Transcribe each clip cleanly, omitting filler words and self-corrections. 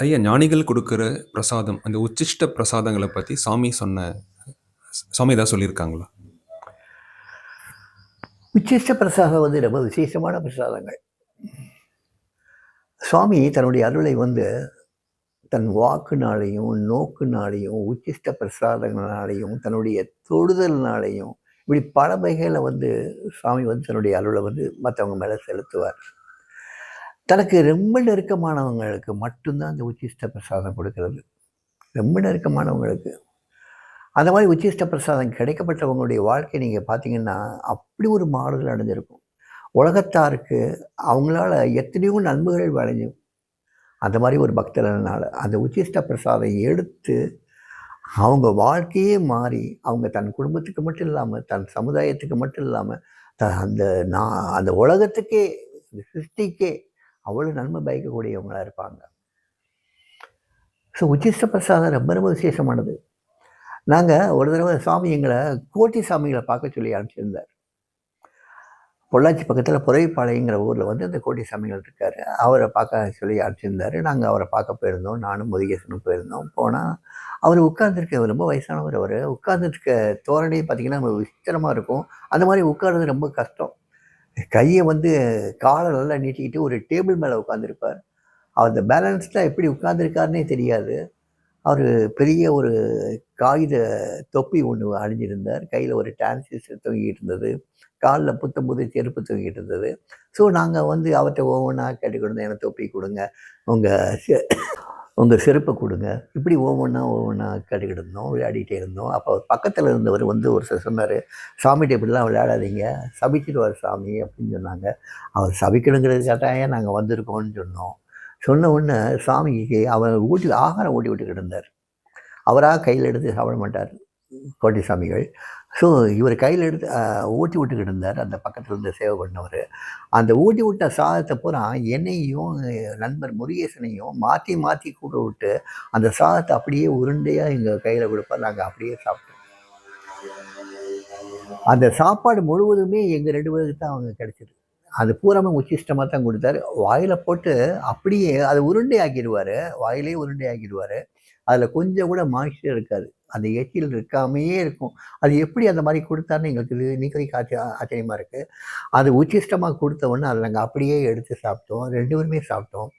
ஐயா, ஞானிகள் குடுக்குற பிரசாதம், அந்த உச்சிஷ்ட பிரசாதங்கள பத்தி சாமி ஏதாவது சொல்லியிருக்காங்களா? உச்சிஷ்ட பிரசாதம் வந்து ரொம்ப விசேஷமான பிரசாதங்கள். சுவாமி தன்னுடைய அருளை வந்து தன் வாக்குனாலையும், நோக்குனாலையும், உச்சிஷ்ட பிரசாதங்களாலையும், தன்னுடைய தொடுதல்னாலையும், இப்படி பல வகைகளில் வந்து சுவாமி வந்து தன்னுடைய அருளை வந்து மற்றவங்க மேலே செலுத்துவார். தனக்கு ரொம்ப நெருக்கமானவங்களுக்கு மட்டும்தான் அந்த உச்சிஷ்ட பிரசாதம் கொடுக்கறது. ரொம்ப நெருக்கமானவங்களுக்கு. அந்த மாதிரி உச்சிஷ்ட பிரசாதம் கிடைக்கப்பட்டவங்களுடைய வாழ்க்கை நீங்கள் பார்த்தீங்கன்னா, அப்படி ஒரு மாறுதல் அடைஞ்சிருக்கும். உலகத்தாருக்கு அவங்களால எத்தனையோ நன்மைகள் விளையும். அந்த மாதிரி ஒரு பக்தர்னால அந்த உச்சிஷ்ட பிரசாதம் எடுத்து அவங்க வாழ்க்கையே மாறி, அவங்க தன் குடும்பத்துக்கு மட்டும் இல்லாமல், தன் சமுதாயத்துக்கு மட்டும் இல்லாமல், அந்த அந்த உலகத்துக்கே, இந்த சிருஷ்டிக்கே அவ்வளோ நன்மை பயக்கக்கூடியவங்களா இருப்பாங்க. ஸோ உச்சிஷ்ட பிரசாதம் ரொம்ப ரொம்ப விசேஷமானது. நாங்கள் ஒரு தடவை சாமி எங்களை கோட்டி சாமிகளை பார்க்க சொல்லி அனுப்பிச்சிருந்தார். பொள்ளாச்சி பக்கத்தில் புறைப்பாளையங்கிற ஊரில் வந்து அந்த கோட்டி சாமிகள் இருக்கார். அவரை பார்க்க சொல்லி அனுப்பிச்சிருந்தார். நாங்கள் அவரை பார்க்க போயிருந்தோம். நானும் முருகேசனும் போயிருந்தோம். போனால் அவர் உட்கார்ந்துருக்க ரொம்ப வயசானவர். அவர் உட்கார்ந்துருக்க தோரணை பார்த்திங்கன்னா நம்ம விசித்திரமாக இருக்கும். அந்த மாதிரி உட்கார்றது ரொம்ப கஷ்டம். கையை வந்து காலை நல்லா நீட்டிக்கிட்டு ஒரு டேபிள் மேலே உட்காந்துருப்பார். அவர் அந்த பேலன்ஸ்டாக எப்படி உட்காந்துருக்காருன்னே தெரியாது. அவர் பெரிய ஒரு காகித தொப்பி ஒன்று அணிஞ்சிருந்தார். கையில் ஒரு டிரான்சிஸ்டர் தொங்கிட்டு இருந்தது. காலில் புத்தம்புது செருப்பு தொங்கிட்டு இருந்தது. ஸோ நாங்கள் வந்து அவர்கிட்ட ஒவ்வொன்றா கேட்டுக்கிட்டு எனக்கு தொப்பி கொடுங்க, உங்கள் செருப்பை கொடுங்க, இப்படி ஒவ்வொன்றா கேட்டுக்கிட்டு இருந்தோம், விளையாடிட்டே இருந்தோம். அப்போ பக்கத்தில் இருந்தவர் வந்து ஒரு சார் சொன்னார், சாமிகிட்ட இப்படிலாம் விளையாடாதீங்க, சபிச்சிடுவார் சாமி அப்படின்னு சொன்னாங்க. அவர் சபிக்கணுங்கிறதுக்காக நாங்கள் வந்திருக்கோம்னு சொன்னோம். சொன்ன உடனே சாமிக்கு அவர் ஆகாரம் ஊட்டி விட்டுக்கிட்டு இருந்தார். அவராக கையில் எடுத்து சாப்பிட மாட்டார் கோட்டி சாமிகள். ஸோ இவர் கையில் எடுத்து ஊட்டி விட்டுக்கிட்டு இருந்தார். அந்த பக்கத்தில் இருந்து சேவை பண்ணவர். அந்த ஊட்டி விட்ட சாதத்தை பூரா என்னையும் நண்பர் முருகேசனையும் மாற்றி மாற்றி கூட விட்டு அந்த சாதத்தை அப்படியே உருண்டையாக எங்கள் கையில் கொடுப்பார். நாங்கள் அப்படியே சாப்பிட்டோம். அந்த சாப்பாடு முழுவதுமே எங்கள் 2 பேருக்கு தான் அவங்க கிடைச்சிது. அது பூராமே உச்சிஷ்டமாக தான் கொடுத்தாரு. வாயில் போட்டு அப்படியே அதை உருண்டை ஆக்கிடுவார். வாயிலே உருண்டை ஆக்கிடுவார். அதில் கொஞ்சம் கூட மாய்ஸ்சர் இருக்காது. அந்த எச்சில் இருக்காமையே இருக்கும். அது எப்படி அந்த மாதிரி கொடுத்தாருன்னு எங்களுக்கு இது இன்னைக்கு ஆச்சரியமாக இருக்குது. அது உச்சிஷ்டமாக கொடுத்த உடனே அதை நாங்கள் அப்படியே எடுத்து சாப்பிட்டோம். 2 பேருமே சாப்பிட்டோம்.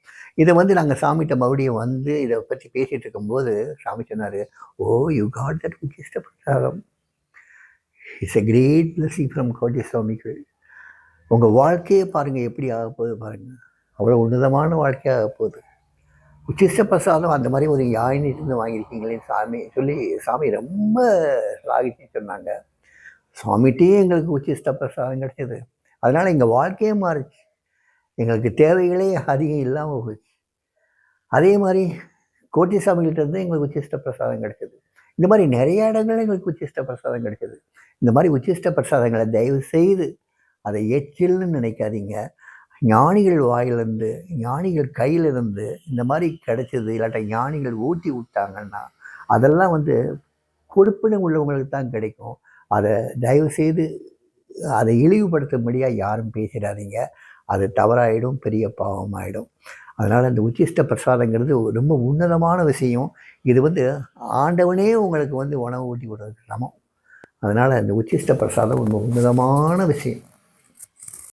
இதை வந்து நாங்கள் சாமிகிட்ட மறுபடியும் வந்து இதை பற்றி பேசிகிட்டு இருக்கும்போது சாமி சொன்னார், oh you got that uchchishta prasadam. It's a great blessing from Koti Swamigal. உங்கள் வாழ்க்கையே பாருங்கள் எப்படி ஆகப்போகுது பாருங்கள். அவ்வளோ உன்னதமான வாழ்க்கையாக ஆகப்போகுது. உச்சிஷ்ட பிரசாதம் அந்த மாதிரி ஒரு யாழினிட்டு வாங்கியிருக்கீங்களேன்னு சாமி ரொம்ப ஸ்லாகிச்சு சொன்னாங்க. சுவாமிகிட்டே எங்களுக்கு உச்சிஷ்ட பிரசாதம் கிடைச்சது. அதனால் எங்கள் வாழ்க்கையே மாறுச்சு. எங்களுக்கு தேவைகளே அதிகம் இல்லாமல் போச்சு. அதே மாதிரி கோட்டி சாமிகிட்ட இருந்து எங்களுக்கு உச்சிஷ்ட பிரசாதம் கிடைச்சது. இந்த மாதிரி நிறைய இடங்கள்ல எங்களுக்கு உச்சிஷ்ட பிரசாதம் கிடைச்சது. இந்த மாதிரி உச்சிஷ்ட பிரசாதங்களை தயவு செய்து அதை எச்சில்னு நினைக்காதீங்க. ஞானிகள் வாயிலிருந்து, ஞானிகள் கையிலிருந்து இந்த மாதிரி கிடைச்சது, இல்லாட்டா ஞானிகள் ஊட்டி விட்டாங்கன்னா அதெல்லாம் வந்து கொடுப்பினை உள்ளவங்களுக்கு தான் கிடைக்கும். அதை தயவுசெய்து அதை இழிவுபடுத்தும்படியாக யாரும் பேசிடாதீங்க. அது தவறாயிடும், பெரிய பாவமாயிடும். அதனால் இந்த உச்சிஷ்ட பிரசாதங்கிறது ரொம்ப உன்னதமான விஷயம். இது வந்து ஆண்டவனே உங்களுக்கு வந்து உணவு ஊட்டி விடுறது சமம். அதனால் இந்த உச்சிஷ்ட பிரசாதம் ரொம்ப உன்னதமான விஷயம்.